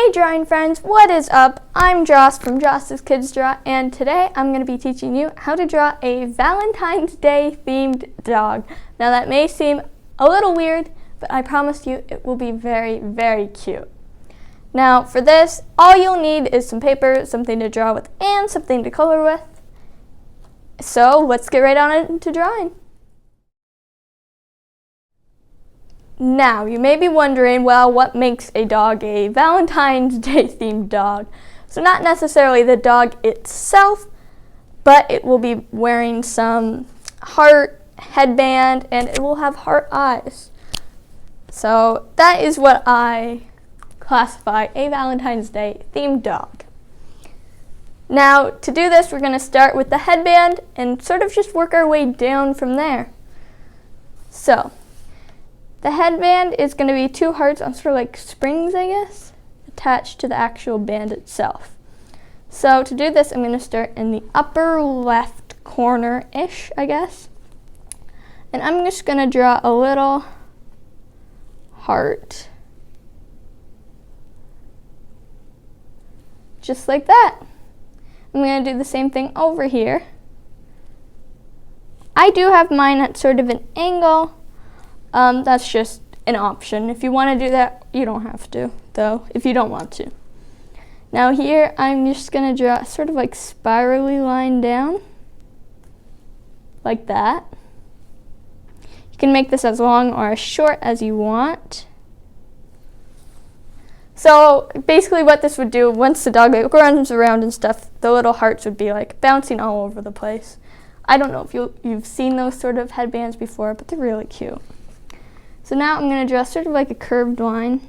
Hey drawing friends, what is up? I'm Joss from Joss's Kids Draw, and today I'm going to be teaching you how to draw a Valentine's Day themed dog. Now that may seem a little weird, but I promise you it will be very, very cute. Now for this, all you'll need is some paper, something to draw with, and something to color with. So let's get right on into drawing. Now, you may be wondering, well, what makes a dog a Valentine's Day themed dog? So not necessarily the dog itself, but it will be wearing some heart headband and it will have heart eyes. So that is what I classify a Valentine's Day themed dog. Now, to do this, we're going to start with the headband and sort of just work our way down from there. So, the headband is going to be two hearts on sort of like springs, I guess, attached to the actual band itself. So to do this, I'm going to start in the upper left corner-ish, I guess. And I'm just going to draw a little heart. Just like that. I'm going to do the same thing over here. I do have mine at sort of an angle. That's just an option. If you want to do that, you don't have to, though, if you don't want to. Now here, I'm just going to draw sort of like spirally line down, like that. You can make this as long or as short as you want. So basically what this would do, once the dog runs around and stuff, the little hearts would be like bouncing all over the place. I don't know if you've seen those sort of headbands before, but they're really cute. So now I'm going to draw sort of like a curved line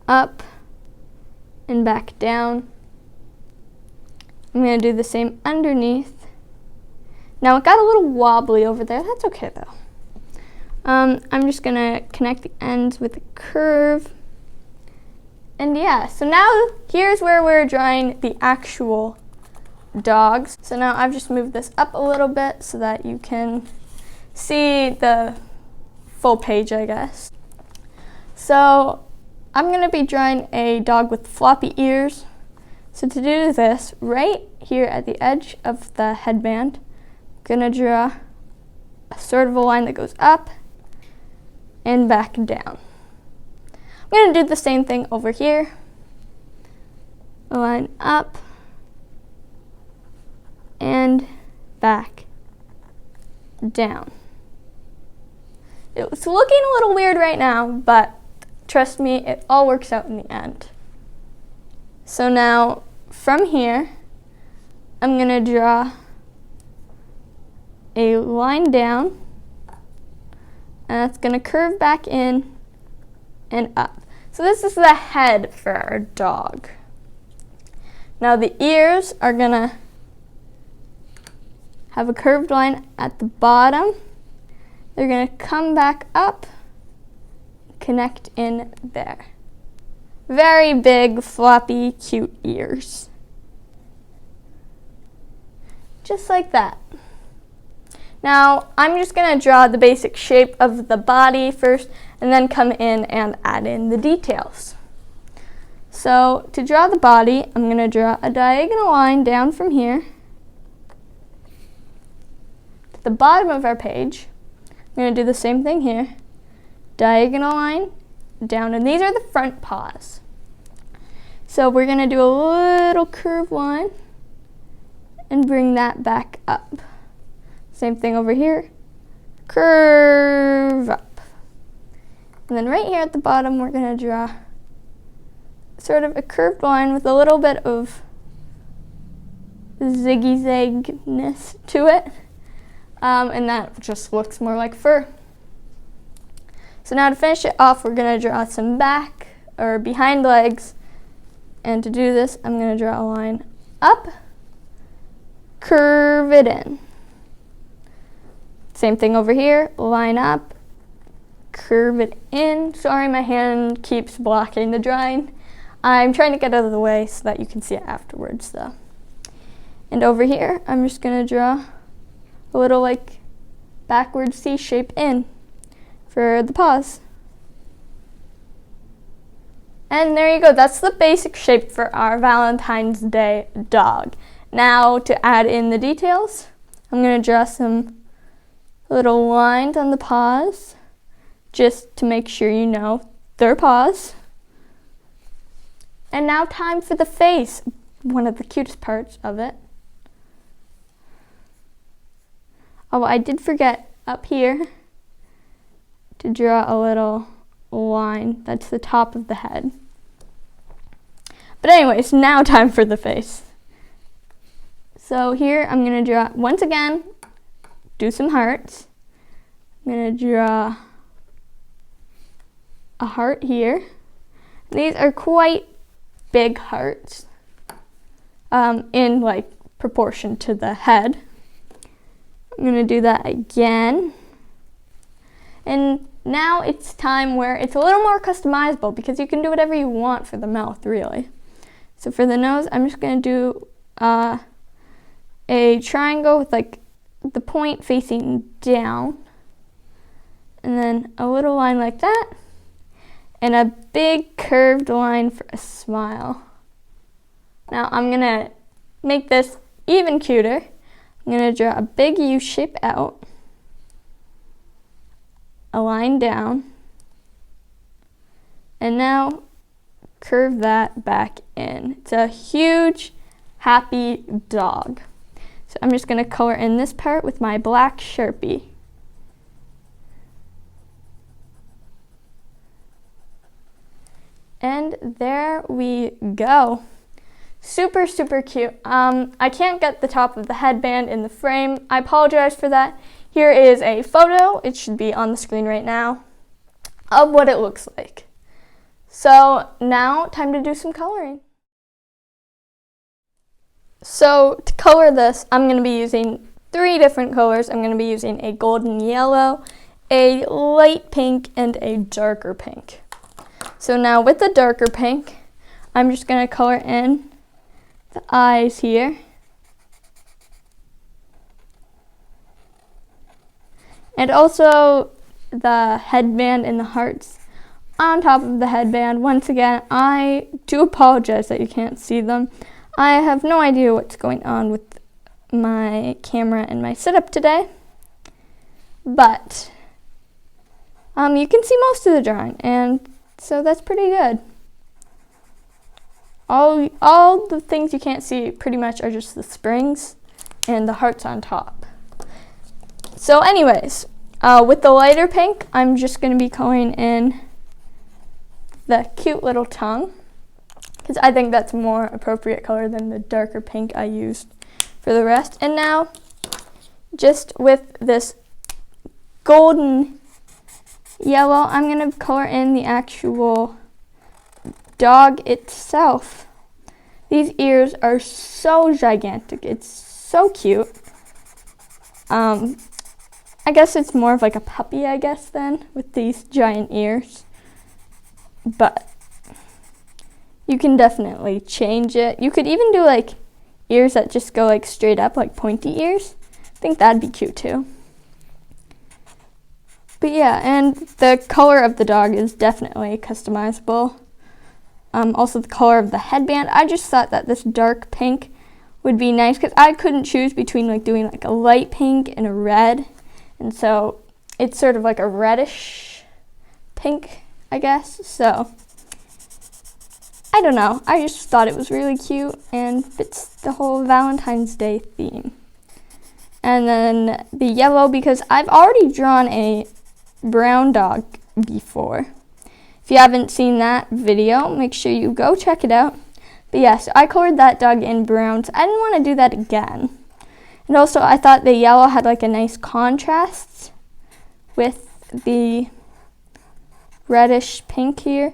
up and back down. I'm going to do the same underneath. Now it got a little wobbly over there. That's okay though. I'm just going to connect the ends with a curve. And yeah, so now here's where we're drawing the actual dogs. So now I've just moved this up a little bit so that you can see the full page, I guess. So I'm going to be drawing a dog with floppy ears. So to do this, right here at the edge of the headband, I'm going to draw a sort of a line that goes up and back down. I'm going to do the same thing over here. A line up and back down. It's looking a little weird right now, but trust me, it all works out in the end. So now, from here, I'm going to draw a line down, and it's going to curve back in and up. So this is the head for our dog. Now the ears are going to have a curved line at the bottom. They're going to come back up, connect in there. Very big, floppy, cute ears. Just like that. Now, I'm just going to draw the basic shape of the body first, and then come in and add in the details. So, to draw the body, I'm going to draw a diagonal line down from here to the bottom of our page. I'm going to do the same thing here. Diagonal line down, and these are the front paws. So we're going to do a little curved line and bring that back up. Same thing over here. Curve up. And then right here at the bottom, we're going to draw sort of a curved line with a little bit of ziggy-zagness to it. And that just looks more like fur. So now to finish it off, we're going to draw some back or behind legs. And to do this, I'm going to draw a line up, curve it in. Same thing over here, line up, curve it in. Sorry, my hand keeps blocking the drawing. I'm trying to get out of the way so that you can see it afterwards though. And over here, I'm just going to draw a little like backward C shape in for the paws. And there you go. That's the basic shape for our Valentine's Day dog. Now to add in the details, I'm going to draw some little lines on the paws just to make sure you know they're paws. And now time for the face, one of the cutest parts of it. Oh, I did forget up here to draw a little line. That's the top of the head. But anyways, now time for the face. So here I'm going to draw, once again, do some hearts. I'm going to draw a heart here. These are quite big hearts in like proportion to the head. I'm going to do that again. And now it's time where it's a little more customizable because you can do whatever you want for the mouth, really. So for the nose, I'm just going to do a triangle with like the point facing down. And then a little line like that. And a big curved line for a smile. Now I'm going to make this even cuter. I'm going to draw a big U shape out. A line down. And now curve that back in. It's a huge, happy dog. So I'm just going to color in this part with my black Sharpie. And there we go. Super, super cute. I can't get the top of the headband in the frame. I apologize for that. Here is a photo, it should be on the screen right now, of what it looks like. So now, time to do some coloring. So to color this, I'm going to be using 3 different colors. I'm going to be using a golden yellow, a light pink, and a darker pink. So now with the darker pink, I'm just going to color in the eyes here. And also the headband and the hearts on top of the headband. Once again, I do apologize that you can't see them. I have no idea what's going on with my camera and my setup today. But you can see most of the drawing, and so that's pretty good. All the things you can't see pretty much are just the springs and the hearts on top. So anyways, with the lighter pink, I'm just going to be coloring in the cute little tongue, because I think that's a more appropriate color than the darker pink I used for the rest. And now, just with this golden yellow, I'm going to color in the actual dog itself. These ears are so gigantic. It's so cute. I guess it's more of like a puppy, I guess, then, with these giant ears. But you can definitely change it. You could even do like ears that just go like straight up, like pointy ears. I think that'd be cute too. But yeah, and the color of the dog is definitely customizable. Also the color of the headband. I just thought that this dark pink would be nice because I couldn't choose between like doing like a light pink and a red. And so it's sort of like a reddish pink, I guess. So I don't know. I just thought it was really cute and fits the whole Valentine's Day theme. And then the yellow, because I've already drawn a brown dog before. If you haven't seen that video, make sure you go check it out. But yes, I colored that dog in brown, so I didn't want to do that again. And also, I thought the yellow had like a nice contrast with the reddish pink here.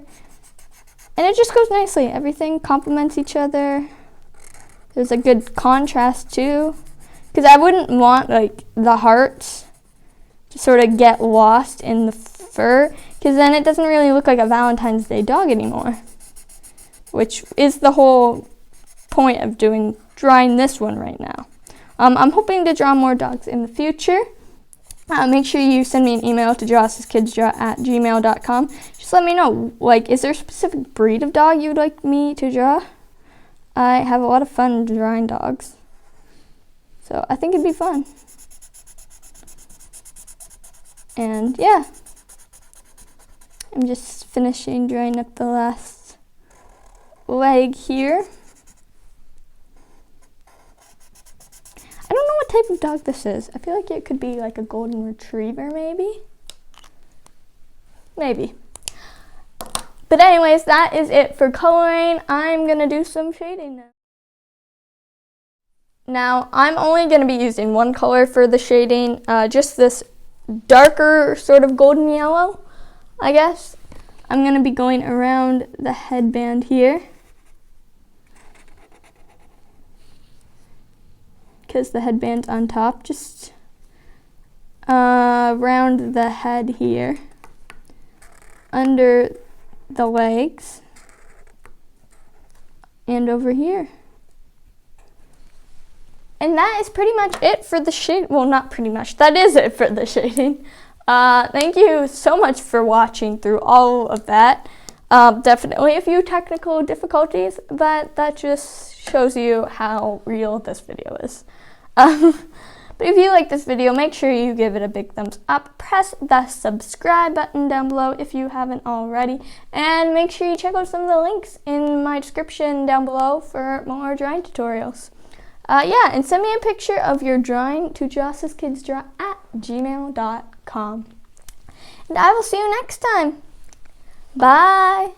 And it just goes nicely. Everything complements each other. There's a good contrast too. Because I wouldn't want like the hearts to sort of get lost in the fur, because then it doesn't really look like a Valentine's Day dog anymore, which is the whole point of drawing this one right now. I'm hoping to draw more dogs in the future, make sure you send me an email to jawsiskidsdraw@gmail.com. Just let me know, like, is there a specific breed of dog you would like me to draw? I have a lot of fun drawing dogs, so I think it'd be fun. And yeah, I'm just finishing drawing up the last leg here. I don't know what type of dog this is. I feel like it could be like a golden retriever, maybe. Maybe. But anyways, that is it for coloring. I'm gonna do some shading now. Now, I'm only gonna be using one color for the shading, just this darker sort of golden yellow, I guess. I'm gonna be going around the headband here, because the headband's on top, just around the head here, under the legs, and over here. And that is pretty much it for the shade. Well, not pretty much. That is it for the shading. Thank you so much for watching through all of that. Definitely a few technical difficulties, but that just shows you how real this video is. But if you like this video, make sure you give it a big thumbs up. Press the subscribe button down below if you haven't already. And make sure you check out some of the links in my description down below for more drawing tutorials. Yeah, and send me a picture of your drawing to jawsiskidsdraw@gmail.com. And I will see you next time. Bye.